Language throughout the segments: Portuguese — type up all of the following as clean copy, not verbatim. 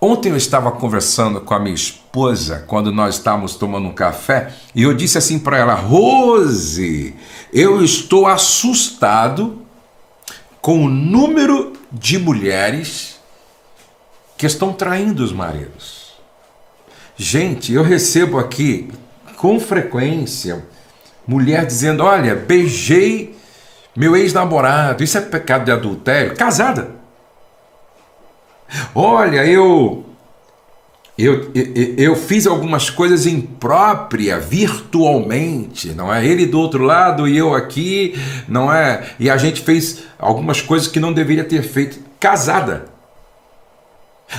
Ontem eu estava conversando com a minha esposa, quando nós estávamos tomando um café, e eu disse assim para ela: Rose, eu estou assustado com o número de mulheres que estão traindo os maridos. Gente, eu recebo aqui com frequência mulher dizendo: olha, beijei meu ex-namorado, isso é pecado de adultério? Casada. Olha, eu fiz algumas coisas impróprias virtualmente, não é? Ele do outro lado e eu aqui, não é? E a gente fez algumas coisas que não deveria ter feito. Casada.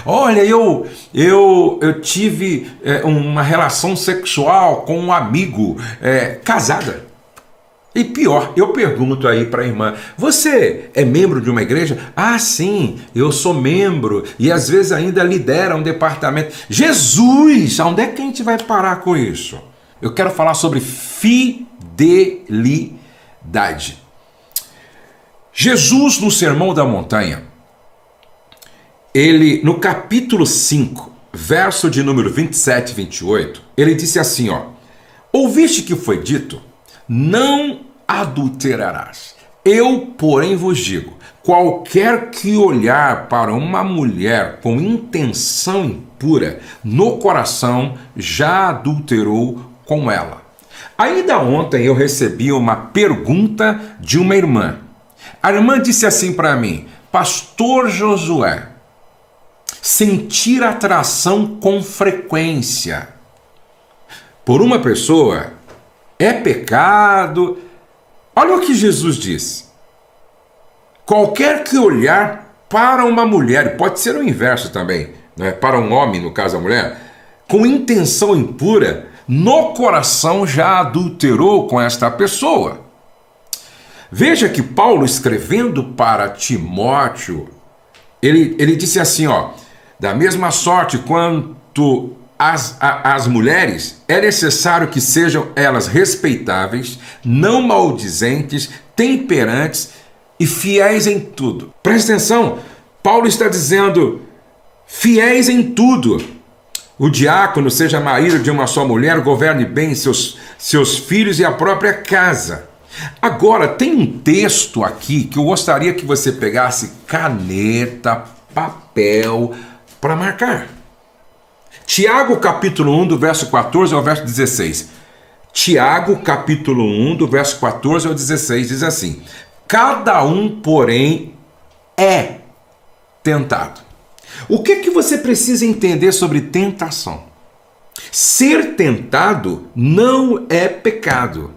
Olha, eu tive uma relação sexual com um amigo. Casada. E pior, eu pergunto aí para a irmã: você é membro de uma igreja? Ah, sim, eu sou membro e às vezes ainda lidera um departamento. Jesus, aonde é que a gente vai parar com isso? Eu quero falar sobre fidelidade. Jesus, no Sermão da Montanha, ele, no capítulo 5, verso de número 27 e 28, ele disse assim, ó: ouviste que foi dito, não adulterarás. Eu, porém, vos digo, qualquer que olhar para uma mulher com intenção impura, no coração já adulterou com ela. Ainda ontem eu recebi uma pergunta de uma irmã. A irmã disse assim para mim: Pastor Josué, sentir atração com frequência por uma pessoa é pecado? Olha o que Jesus diz. Qualquer que olhar para uma mulher, pode ser o inverso também, né? Para um homem, no caso a mulher, com intenção impura, no coração já adulterou com esta pessoa. Veja que Paulo, escrevendo para Timóteo, ele disse assim, ó: da mesma sorte quanto as mulheres, é necessário que sejam elas respeitáveis, não maldizentes, temperantes e fiéis em tudo. Presta atenção, Paulo está dizendo fiéis em tudo. O diácono seja marido de uma só mulher, governe bem seus filhos e a própria casa. Agora, tem um texto aqui que eu gostaria que você pegasse caneta, papel, para marcar. Tiago, capítulo 1, do verso 14 ao verso 16. Tiago, capítulo 1, do verso 14 ao 16, diz assim: cada um, porém, é tentado. O que você precisa entender sobre tentação? Ser tentado não é pecado.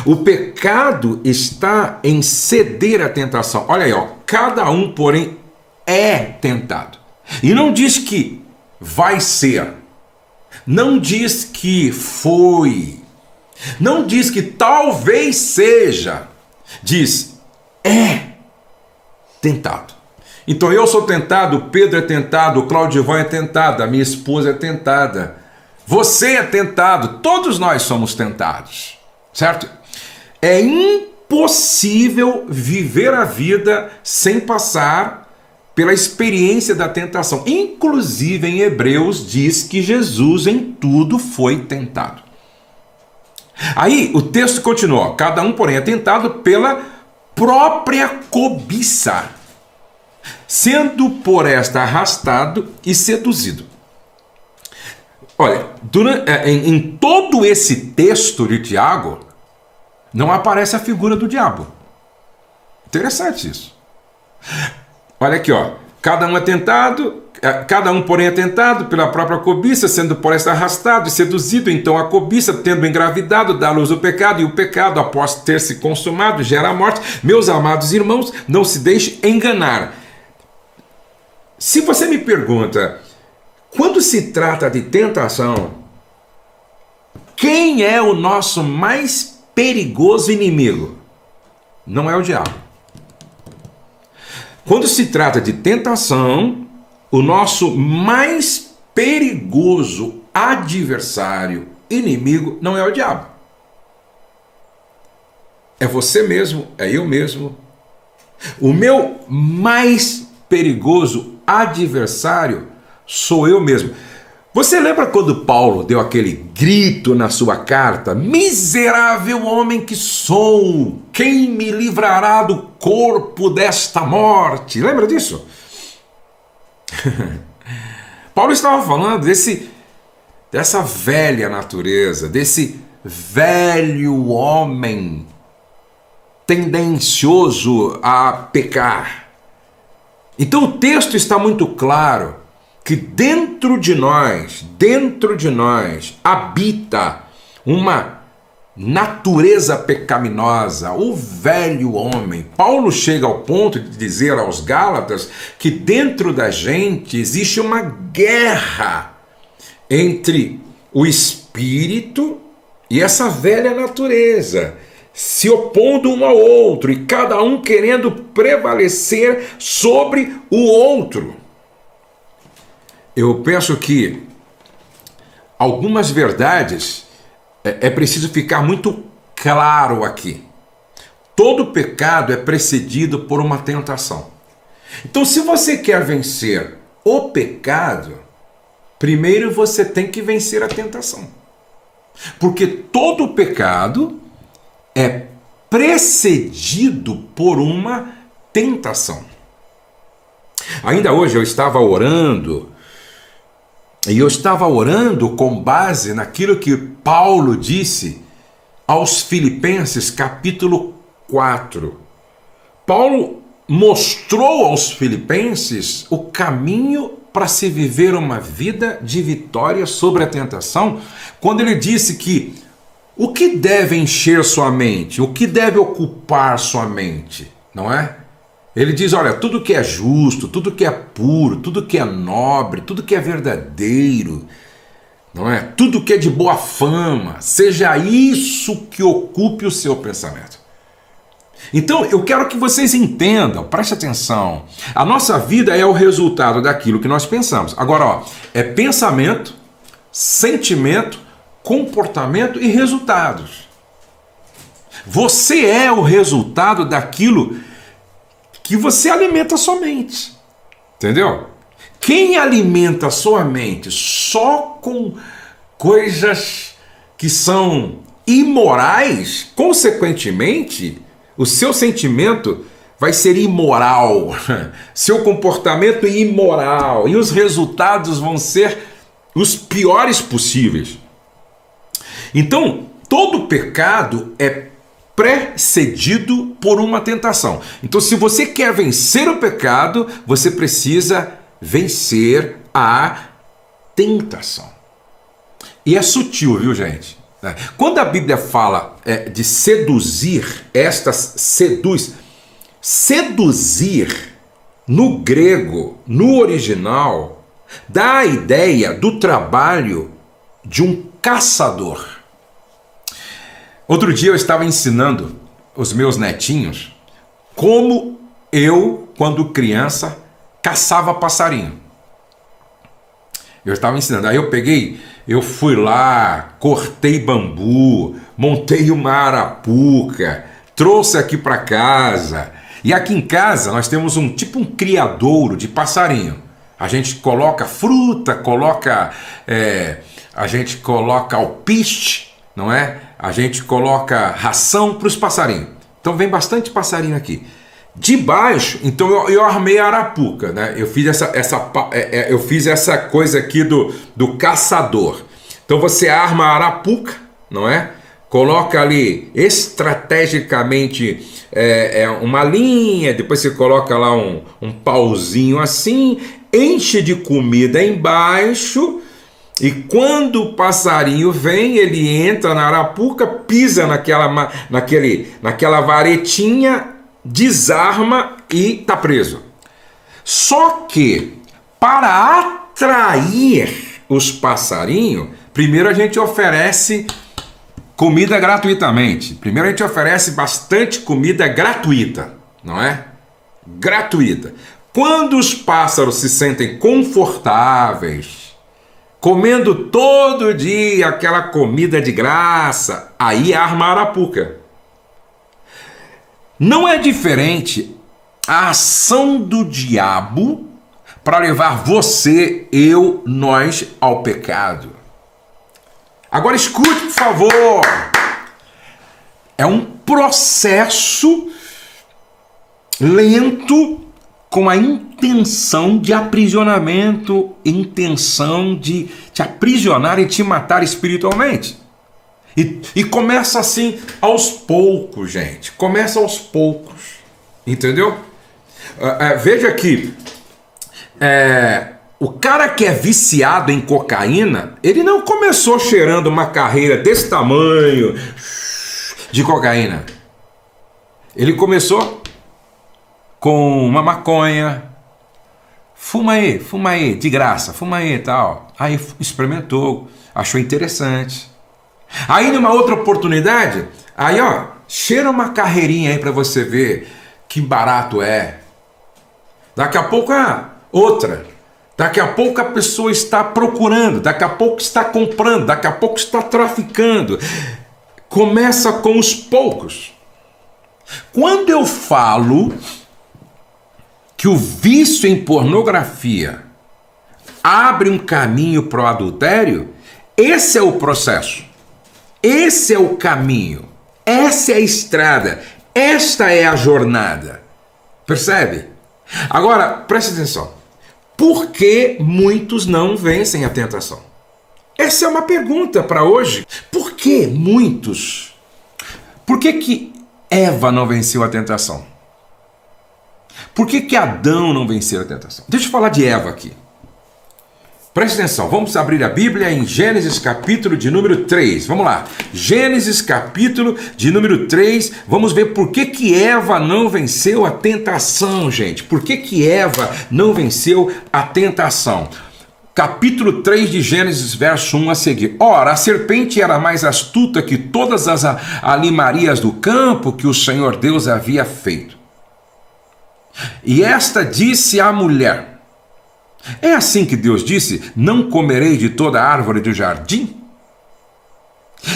O pecado está em ceder à tentação. Olha aí, ó, cada um, porém, é tentado. E não diz que vai ser, não diz que foi, não diz que talvez seja, diz é tentado. Então eu sou tentado, o Pedro é tentado, o Claudivan é tentado, a minha esposa é tentada, você é tentado, todos nós somos tentados, certo? É impossível viver a vida sem passar pela experiência da tentação. Inclusive em Hebreus diz que Jesus em tudo foi tentado. Aí o texto continua: cada um, porém, é tentado pela própria cobiça, sendo por esta arrastado e seduzido. Olha, em todo esse texto de Tiago, não aparece a figura do diabo. Interessante isso. Olha aqui, ó. Cada um é tentado, cada um, porém, é tentado pela própria cobiça, sendo por esta arrastado e seduzido. Então a cobiça, tendo engravidado, dá à luz o pecado, e o pecado, após ter se consumado, gera a morte. Meus amados irmãos, não se deixe enganar. Se você me pergunta, quando se trata de tentação, quem é o nosso mais perigoso inimigo? Não é o diabo. Quando se trata de tentação, o nosso mais perigoso adversário, inimigo, não é o diabo. É você mesmo, é eu mesmo. O meu mais perigoso adversário sou eu mesmo. Você lembra quando Paulo deu aquele grito na sua carta? Miserável homem que sou, quem me livrará do corpo desta morte? Lembra disso? Paulo estava falando dessa velha natureza, desse velho homem tendencioso a pecar. Então o texto está muito claro que dentro de nós habita uma natureza pecaminosa, o velho homem. Paulo chega ao ponto de dizer aos Gálatas que dentro da gente existe uma guerra entre o espírito e essa velha natureza, se opondo um ao outro e cada um querendo prevalecer sobre o outro. Eu penso que algumas verdades é preciso ficar muito claro aqui. Todo pecado é precedido por uma tentação. Então, se você quer vencer o pecado, primeiro você tem que vencer a tentação. Porque todo pecado é precedido por uma tentação. Ainda hoje eu estava orando, e eu estava orando com base naquilo que Paulo disse aos Filipenses, capítulo 4. Paulo mostrou aos Filipenses o caminho para se viver uma vida de vitória sobre a tentação, quando ele disse que o que deve encher sua mente, o que deve ocupar sua mente, não é? Ele diz, olha, tudo que é justo, tudo que é puro, tudo que é nobre, tudo que é verdadeiro, não é? Tudo que é de boa fama, seja isso que ocupe o seu pensamento. Então, eu quero que vocês entendam, preste atenção, a nossa vida é o resultado daquilo que nós pensamos. Agora, ó, é pensamento, sentimento, comportamento e resultados. Você é o resultado daquilo que você alimenta a sua mente, entendeu? Quem alimenta a sua mente só com coisas que são imorais, consequentemente, o seu sentimento vai ser imoral, seu comportamento imoral, e os resultados vão ser os piores possíveis. Então, todo pecado é precedido por uma tentação. Então, se você quer vencer o pecado, você precisa vencer a tentação. E é sutil, viu, gente? Quando a Bíblia fala de seduzir, seduzir no grego, no original, dá a ideia do trabalho de um caçador. Outro dia eu estava ensinando os meus netinhos como eu, quando criança, caçava passarinho. Eu estava ensinando, aí eu fui lá, cortei bambu, montei uma arapuca, trouxe aqui para casa. E aqui em casa nós temos um criadouro de passarinho. A gente coloca fruta, a gente coloca alpiste, não é? A gente coloca ração para os passarinhos. Então vem bastante passarinho aqui. De baixo, então eu armei a arapuca, né? Eu fiz essa coisa aqui do caçador. Então você arma a arapuca, não é? Coloca ali estrategicamente uma linha, depois você coloca lá um pauzinho assim, enche de comida embaixo, e quando o passarinho vem, ele entra na arapuca, pisa naquela varetinha, desarma e está preso. Só que, para atrair os passarinhos, primeiro a gente oferece comida gratuitamente. Primeiro a gente oferece bastante comida gratuita, não é? Gratuita. Quando os pássaros se sentem confortáveis, comendo todo dia aquela comida de graça, aí arma a arapuca. Não é diferente a ação do diabo para levar você, eu, nós ao pecado. Agora escute, por favor. É um processo lento com a intenção de aprisionamento, intenção de te aprisionar e te matar espiritualmente. E começa assim aos poucos, gente. Começa aos poucos. Entendeu? Veja aqui. O cara que é viciado em cocaína, ele não começou cheirando uma carreira desse tamanho de cocaína. Ele começou com uma maconha. Fuma aí, de graça, fuma aí e tal. Aí experimentou, achou interessante. Aí numa outra oportunidade, aí ó, cheira uma carreirinha aí pra você ver que barato é. Daqui a pouco outra. Daqui a pouco a pessoa está procurando, daqui a pouco está comprando, daqui a pouco está traficando. Começa com os poucos. Quando eu falo que o vício em pornografia abre um caminho para o adultério, esse é o processo. Esse é o caminho. Essa é a estrada. Esta é a jornada. Percebe? Agora, preste atenção. Por que muitos não vencem a tentação? Essa é uma pergunta para hoje. Por que muitos? Por que Eva não venceu a tentação? Por que Adão não venceu a tentação? Deixa eu falar de Eva aqui. Preste atenção, vamos abrir a Bíblia em Gênesis capítulo de número 3. Vamos lá. Gênesis capítulo de número 3. Vamos ver por que Eva não venceu a tentação, gente. Por que Eva não venceu a tentação? Capítulo 3 de Gênesis, verso 1 a seguir. Ora, a serpente era mais astuta que todas as animarias do campo que o Senhor Deus havia feito. E esta disse à mulher: é assim que Deus disse: não comerei de toda árvore do jardim?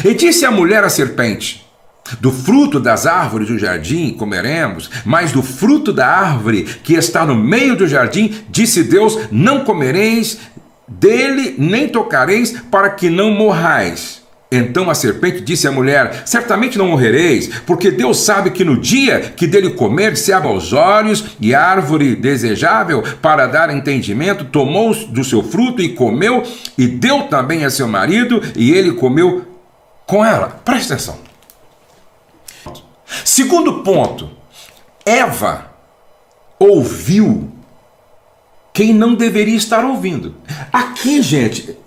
E disse a mulher à serpente: do fruto das árvores do jardim comeremos, mas do fruto da árvore que está no meio do jardim, disse Deus: não comereis dele, nem tocareis, para que não morrais. Então a serpente disse à mulher: certamente não morrereis, porque Deus sabe que no dia que dele comer, se abre aos olhos, e árvore desejável para dar entendimento, tomou do seu fruto e comeu, e deu também a seu marido, e ele comeu com ela. Presta atenção. Segundo ponto, Eva ouviu quem não deveria estar ouvindo. Aqui, gente,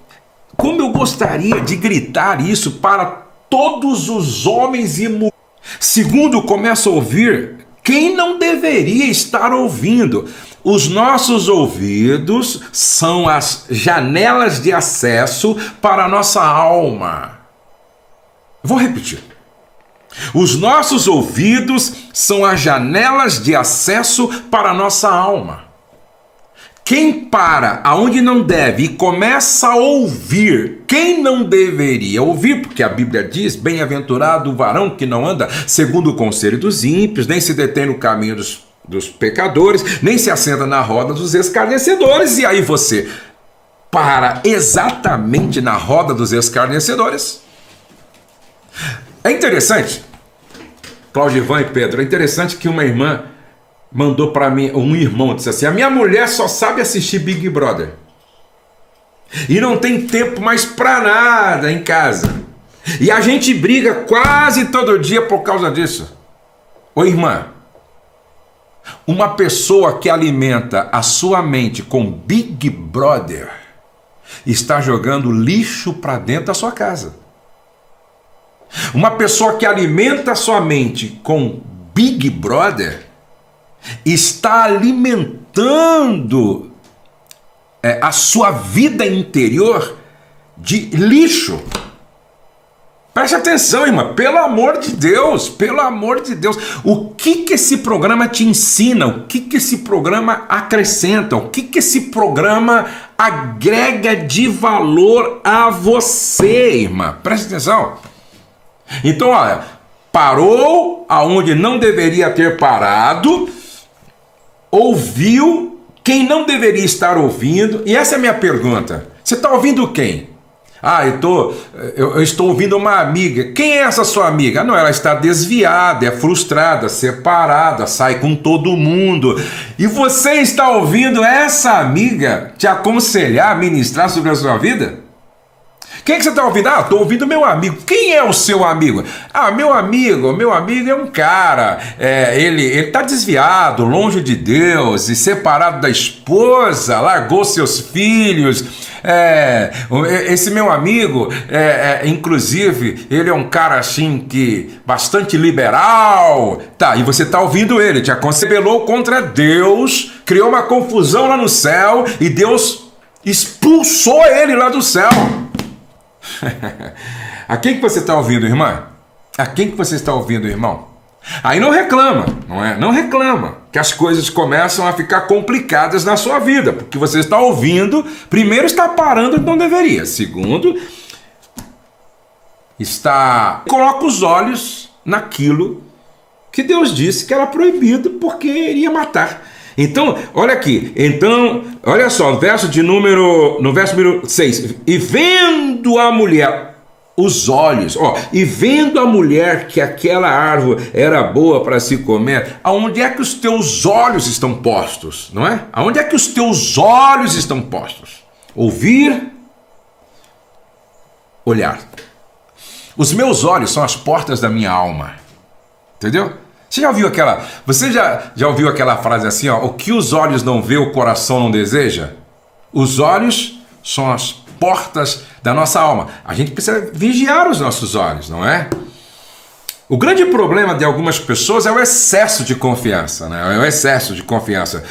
como eu gostaria de gritar isso para todos os homens e mulheres. Segundo, começa a ouvir quem não deveria estar ouvindo. Os nossos ouvidos são as janelas de acesso para a nossa alma. Vou repetir. Os nossos ouvidos são as janelas de acesso para a nossa alma. Quem para aonde não deve e começa a ouvir quem não deveria ouvir, porque a Bíblia diz: bem-aventurado o varão que não anda segundo o conselho dos ímpios, nem se detém no caminho dos pecadores, nem se assenta na roda dos escarnecedores. E aí você para exatamente na roda dos escarnecedores. É interessante, Claudivan e Pedro, é interessante que uma irmã mandou para mim, um irmão disse assim: a minha mulher só sabe assistir Big Brother e não tem tempo mais para nada em casa, e a gente briga quase todo dia por causa disso. Ô irmã, uma pessoa que alimenta a sua mente com Big Brother está jogando lixo para dentro da sua casa. Uma pessoa que alimenta a sua mente com Big Brother está alimentando a sua vida interior de lixo. Preste atenção, irmã, pelo amor de Deus, pelo amor de Deus. O que esse programa te ensina? O que esse programa acrescenta? O que esse programa agrega de valor a você, irmã? Preste atenção. Então, olha, parou aonde não deveria ter parado, ouviu quem não deveria estar ouvindo, e essa é a minha pergunta, você está ouvindo quem? Ah, eu estou ouvindo uma amiga. Quem é essa sua amiga? Não, ela está desviada, é frustrada, separada, sai com todo mundo. E você está ouvindo essa amiga te aconselhar, ministrar sobre a sua vida? Quem é que você está ouvindo? Ah, estou ouvindo meu amigo. Quem é o seu amigo? Ah, meu amigo é um cara, ele está desviado, longe de Deus, e separado da esposa, largou seus filhos. Esse meu amigo, inclusive, ele é um cara assim que bastante liberal. Tá, e você está ouvindo ele, te aconselhou contra Deus, criou uma confusão lá no céu, e Deus expulsou ele lá do céu. A quem que você está ouvindo, irmã? A quem que você está ouvindo, irmão? Aí não reclama, não é? Não reclama que as coisas começam a ficar complicadas na sua vida, porque você está ouvindo, primeiro está parando onde não deveria, segundo, coloca os olhos naquilo que Deus disse que era proibido porque iria matar. Então, olha aqui, olha só, no verso número 6, e vendo a mulher, os olhos, e vendo a mulher que aquela árvore era boa para se comer, aonde é que os teus olhos estão postos, não é? Aonde é que os teus olhos estão postos? Ouvir, olhar. Os meus olhos são as portas da minha alma, entendeu? Você já ouviu aquela frase assim, o que os olhos não vê, o coração não deseja? Os olhos são as portas da nossa alma. A gente precisa vigiar os nossos olhos, não é? O grande problema de algumas pessoas é o excesso de confiança, né? É o excesso de confiança.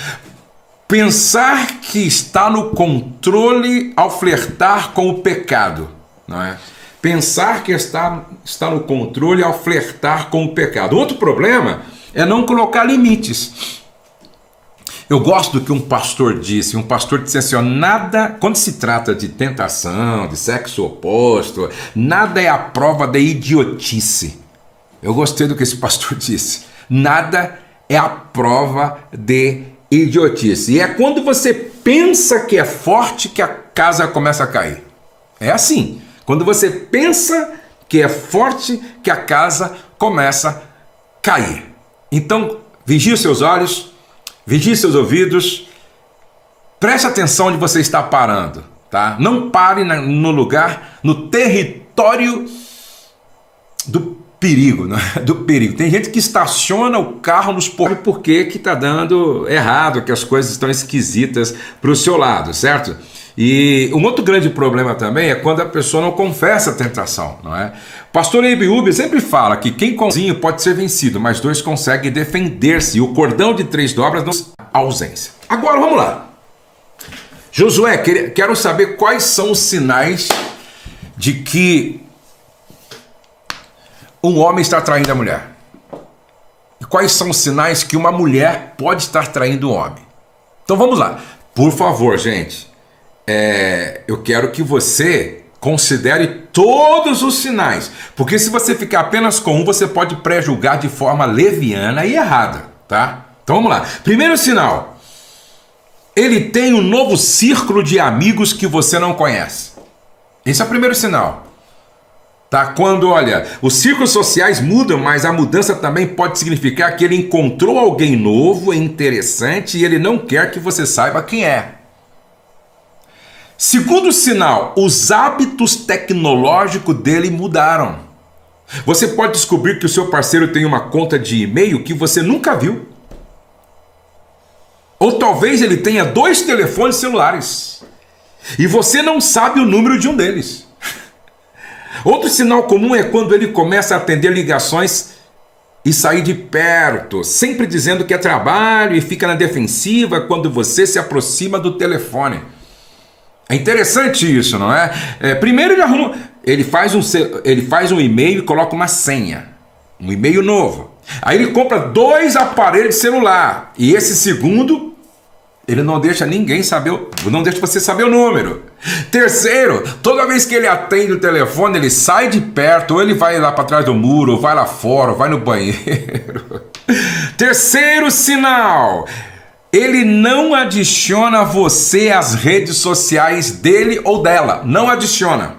Pensar que está no controle ao flertar com o pecado, não é? Pensar que está no controle ao flertar com o pecado. Outro problema é não colocar limites. Eu gosto do que um pastor disse. Um pastor disse assim, nada, quando se trata de tentação, de sexo oposto, nada é a prova da idiotice. Eu gostei do que esse pastor disse. Nada é a prova de idiotice. E é quando você pensa que é forte que a casa começa a cair. É assim. Quando você pensa que é forte, que a casa começa a cair. Então, vigie os seus olhos, vigie seus ouvidos, preste atenção onde você está parando, tá? Não pare no lugar, no território do perigo, né? Do perigo. Tem gente que estaciona o carro nos portos porque que está dando errado, que as coisas estão esquisitas para o seu lado, certo? E um outro grande problema também é quando a pessoa não confessa a tentação, não é? O pastor Abel Uber sempre fala que quem sozinho pode ser vencido, mas dois conseguem defender-se, e o cordão de 3 dobras não ausência. Agora vamos lá. Josué, quero saber quais são os sinais de que um homem está traindo a mulher. E quais são os sinais que uma mulher pode estar traindo o homem. Então vamos lá. Por favor, gente. Eu quero que você considere todos os sinais, porque se você ficar apenas com um, você pode pré-julgar de forma leviana e errada, tá? Então vamos lá. Primeiro sinal, ele tem um novo círculo de amigos que você não conhece. Esse é o primeiro sinal, tá? Quando, olha, os círculos sociais mudam, mas a mudança também pode significar que ele encontrou alguém novo e interessante e ele não quer que você saiba quem é. Segundo sinal, os hábitos tecnológicos dele mudaram. Você pode descobrir que o seu parceiro tem uma conta de e-mail que você nunca viu. Ou talvez ele tenha 2 telefones celulares e você não sabe o número de um deles. Outro sinal comum é quando ele começa a atender ligações e sair de perto, sempre dizendo que é trabalho e fica na defensiva quando você se aproxima do telefone. É interessante isso, não é? Primeiro ele faz um e-mail e coloca uma senha, um e-mail novo. Aí ele compra 2 aparelhos de celular e esse segundo ele não deixa ninguém saber, não deixa você saber o número. Terceiro, toda vez que ele atende o telefone, ele sai de perto, ou ele vai lá para trás do muro, ou vai lá fora, ou vai no banheiro. Terceiro sinal, Ele não adiciona você às redes sociais dele ou dela. Não adiciona.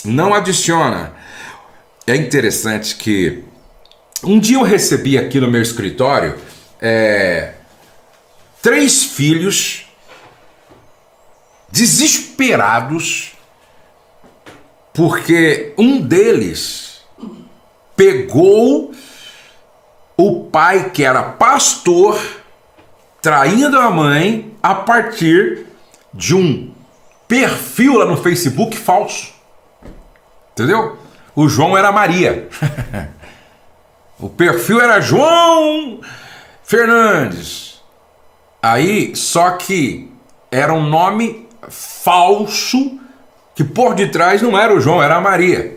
Não adiciona. É interessante que um dia eu recebi aqui no meu escritório 3 filhos desesperados porque um deles pegou o pai que era pastor traindo a mãe a partir de um perfil lá no Facebook falso. Entendeu? O João era Maria. O perfil era João Fernandes. Aí, só que era um nome falso que por detrás não era o João, era a Maria.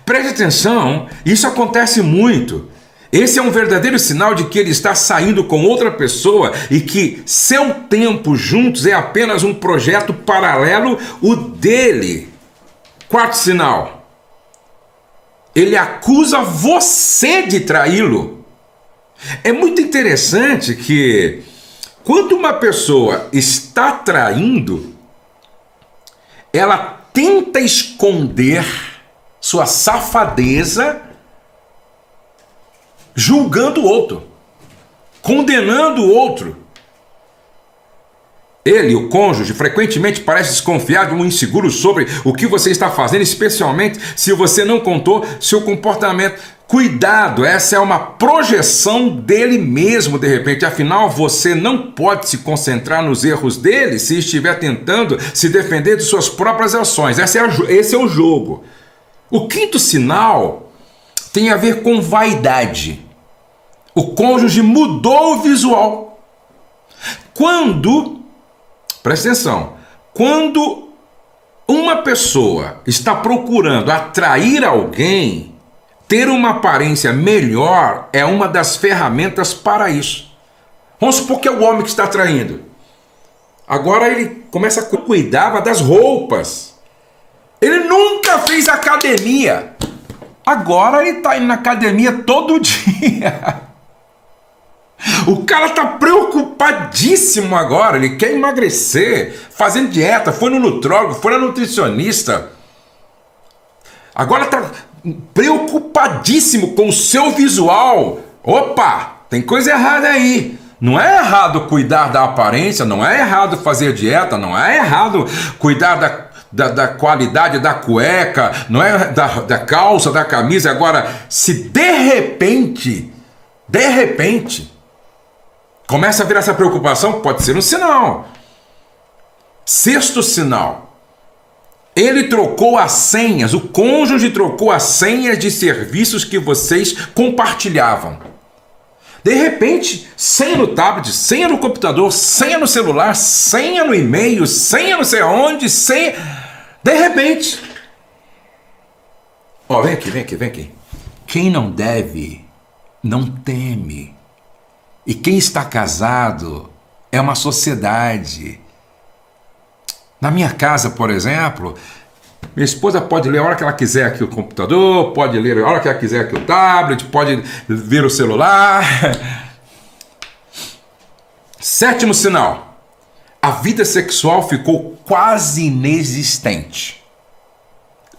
Preste atenção, isso acontece muito. Esse é um verdadeiro sinal de que ele está saindo com outra pessoa e que seu tempo juntos é apenas um projeto paralelo, o dele. 4º sinal. Ele acusa você de traí-lo. É muito interessante que quando uma pessoa está traindo, ela tenta esconder sua safadeza julgando o outro, condenando o outro. Ele, o cônjuge, frequentemente parece desconfiado ou inseguro sobre o que você está fazendo, especialmente se você não contou seu comportamento. Cuidado, essa é uma projeção dele mesmo, de repente. Afinal, você não pode se concentrar nos erros dele se estiver tentando se defender de suas próprias ações. Esse é o jogo. O 5º sinal tem a ver com vaidade. O cônjuge mudou o visual. Presta atenção, quando uma pessoa está procurando atrair alguém, ter uma aparência melhor é uma das ferramentas para isso. Vamos supor que é o homem que está traindo. Agora ele começa a cuidar das roupas. Ele nunca fez academia. Agora ele está indo na academia todo dia. O cara está preocupadíssimo agora. Ele quer emagrecer, fazendo dieta, foi no nutrólogo, foi na nutricionista. Agora está preocupadíssimo com o seu visual. Opa, tem coisa errada aí. Não é errado cuidar da aparência, não é errado fazer dieta, não é errado cuidar da qualidade da cueca, não é da calça, da camisa. Agora, se de repente, começa a vir essa preocupação, pode ser um sinal. 6º sinal. Ele trocou as senhas, o cônjuge trocou as senhas de serviços que vocês compartilhavam. De repente, senha no tablet, senha no computador, senha no celular, senha no e-mail, senha não sei onde, senha... De repente... Ó, vem aqui. Quem não deve, não teme. E quem está casado é uma sociedade. Na minha casa, por exemplo, minha esposa pode ler a hora que ela quiser aqui o computador, pode ler a hora que ela quiser aqui o tablet, pode ver o celular. 7º sinal. A vida sexual ficou quase inexistente.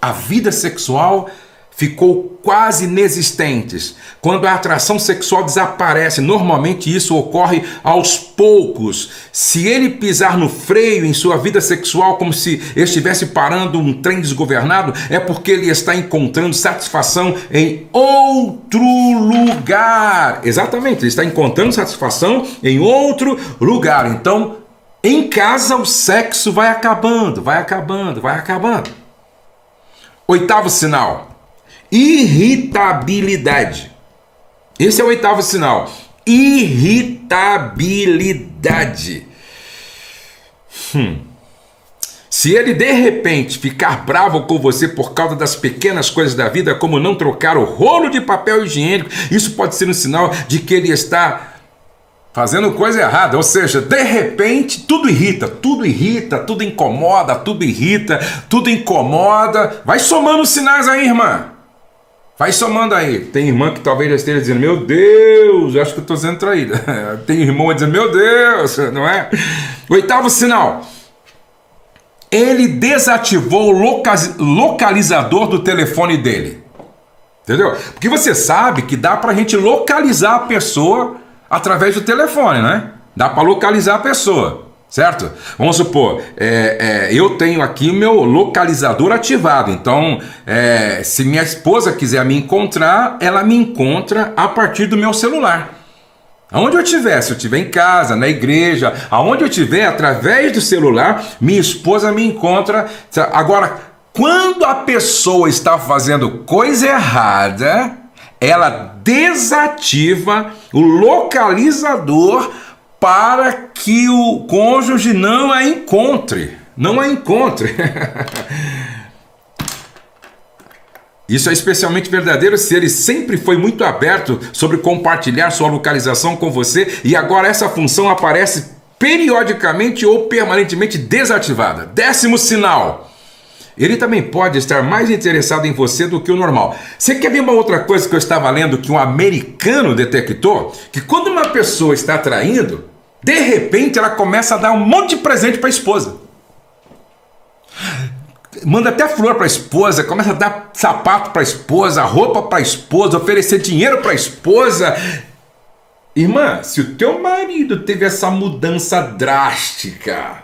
A vida sexual ficou quase inexistente. Quando a atração sexual desaparece, normalmente isso ocorre aos poucos. Se ele pisar no freio em sua vida sexual como se estivesse parando um trem desgovernado, é porque ele está encontrando satisfação em outro lugar. Exatamente, ele está encontrando satisfação em outro lugar. Então, em casa o sexo vai acabando. 8º sinal. Irritabilidade. Esse é o 8º sinal. Irritabilidade. Se ele de repente ficar bravo com você por causa das pequenas coisas da vida, como não trocar o rolo de papel higiênico, isso pode ser um sinal de que ele está fazendo coisa errada. Ou seja, de repente tudo irrita, tudo incomoda, tudo incomoda. Vai somando os sinais aí, irmã. Vai somando aí. Tem irmã que talvez já esteja dizendo, meu Deus, eu acho que eu estou sendo traída. Tem irmão dizendo, meu Deus, não é? Oitavo sinal. Ele desativou o localizador do telefone dele. Entendeu? Porque você sabe que dá pra gente localizar a pessoa através do telefone, né? Dá pra localizar a pessoa, certo? Vamos supor, eu tenho aqui o meu localizador ativado. Então, se minha esposa quiser me encontrar, ela me encontra a partir do meu celular. Aonde eu estiver, se eu estiver em casa, na igreja, aonde eu estiver, através do celular, minha esposa me encontra. Agora, quando a pessoa está fazendo coisa errada, ela desativa o localizador para que o cônjuge não a encontre. Não a encontre. Isso é especialmente verdadeiro se ele sempre foi muito aberto sobre compartilhar sua localização com você e agora essa função aparece periodicamente ou permanentemente desativada. 10º sinal. Ele também pode estar mais interessado em você do que o normal. Você quer ver uma outra coisa que eu estava lendo que um americano detectou? Que quando uma pessoa está traindo, de repente ela começa a dar um monte de presente para a esposa. Manda até flor para a esposa, começa a dar sapato para a esposa, roupa para a esposa, oferecer dinheiro para a esposa. Irmã, se o teu marido teve essa mudança drástica,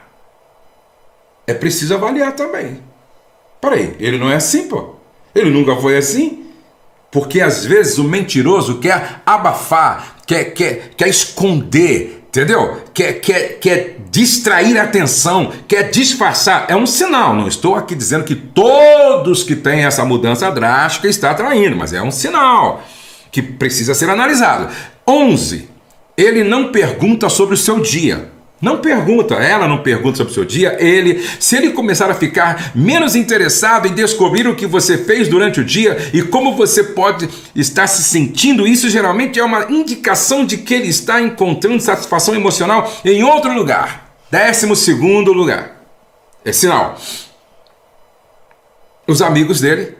é preciso avaliar também. Peraí, ele não é assim, pô? Ele nunca foi assim? Porque às vezes o mentiroso quer abafar, quer esconder, entendeu? Quer distrair a atenção, quer disfarçar. É um sinal. Não estou aqui dizendo que todos que têm essa mudança drástica estão traindo, mas é um sinal que precisa ser analisado. 11. Ele não pergunta sobre o seu dia. Não pergunta, ela não pergunta sobre o seu dia. Se ele começar a ficar menos interessado em descobrir o que você fez durante o dia e como você pode estar se sentindo, isso geralmente é uma indicação de que ele está encontrando satisfação emocional em outro lugar. 12º lugar. É sinal. Os amigos dele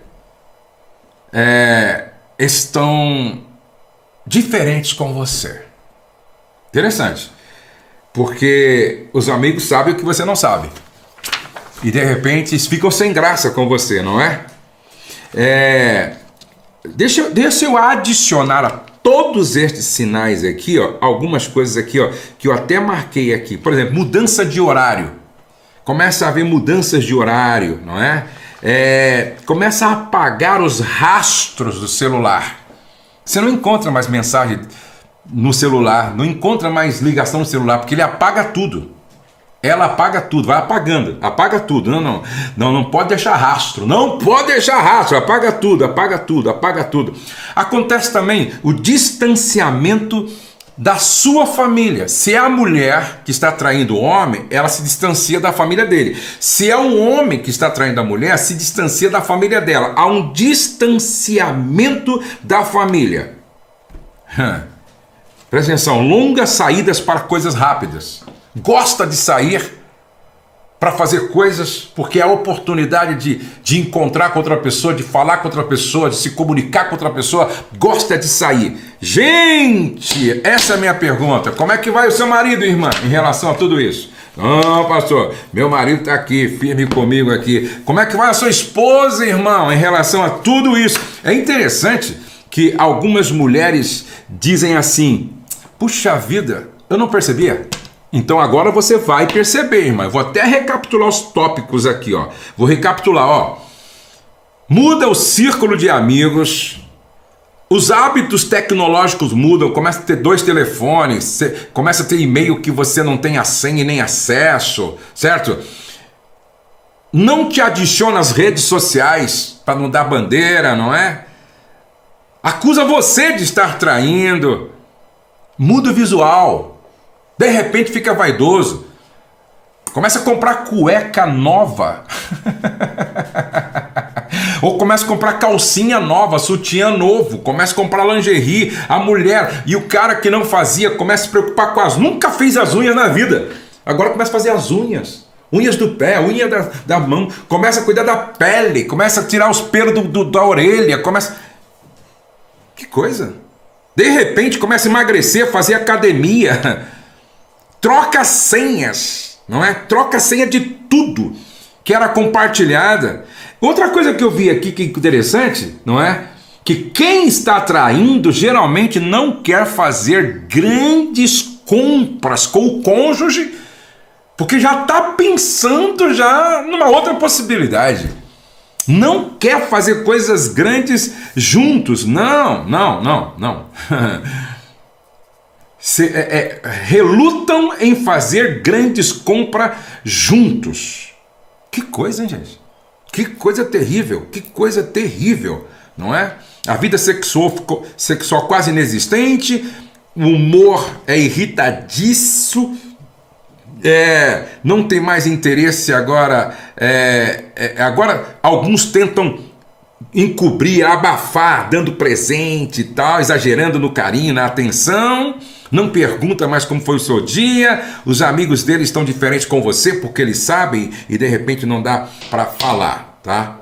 estão diferentes com você. Interessante. Porque os amigos sabem o que você não sabe. E de repente eles ficam sem graça com você, não é? Deixa eu adicionar a todos estes sinais aqui, ó, algumas coisas aqui, ó, que eu até marquei aqui. Por exemplo, mudança de horário. Começa a haver mudanças de horário, não é? Começa a apagar os rastros do celular. Você não encontra mais mensagem no celular, não encontra mais ligação no celular, porque ele apaga tudo. Ela apaga tudo, vai apagando, apaga tudo. Não pode deixar rastro, não pode deixar rastro, apaga tudo, apaga tudo, apaga tudo. Acontece também o distanciamento da sua família. Se é a mulher que está traindo o homem, ela se distancia da família dele. Se é um homem que está traindo a mulher, se distancia da família dela. Há um distanciamento da família. Presta atenção, longas saídas para coisas rápidas. Gosta de sair para fazer coisas porque é a oportunidade de encontrar com outra pessoa, de falar com outra pessoa, de se comunicar com outra pessoa. Gosta de sair. Gente, essa é a minha pergunta. Como é que vai o seu marido, irmã, em relação a tudo isso? Não, pastor, meu marido está aqui, firme comigo aqui. Como é que vai a sua esposa, irmão, em relação a tudo isso? É interessante que algumas mulheres dizem assim: puxa vida, eu não percebia. Então agora você vai perceber, irmã. Eu vou até recapitular os tópicos aqui, ó. Vou recapitular, ó. Muda o círculo de amigos. Os hábitos tecnológicos mudam. Começa a ter 2 telefones. Começa a ter e-mail que você não tem a senha e nem acesso, certo? Não te adiciona às redes sociais para não dar bandeira, não é? Acusa você de estar traindo. Muda o visual. De repente fica vaidoso. Começa a comprar cueca nova. Ou começa a comprar calcinha nova, sutiã novo. Começa a comprar lingerie. A mulher e o cara que não fazia começa a se preocupar com as... Nunca fez as unhas na vida. Agora começa a fazer as unhas. Unhas do pé, unha da mão. Começa a cuidar da pele. Começa a tirar os pelos da orelha. Começa... Que coisa. De repente começa a emagrecer, fazer academia, troca senhas, não é? Troca senha de tudo que era compartilhada. Outra coisa que eu vi aqui que é interessante, não é? Que quem está traindo geralmente não quer fazer grandes compras com o cônjuge, porque já está pensando já numa outra possibilidade. Não quer fazer coisas grandes juntos. Não. Relutam em fazer grandes compras juntos. Que coisa, hein, gente? Que coisa terrível, não é? A vida sexual quase inexistente, o humor é irritadiço, não tem mais interesse agora. Agora alguns tentam encobrir, abafar, dando presente e tal, exagerando no carinho, na atenção. Não pergunta mais como foi o seu dia. Os amigos dele estão diferentes com você porque eles sabem e de repente não dá para falar, tá?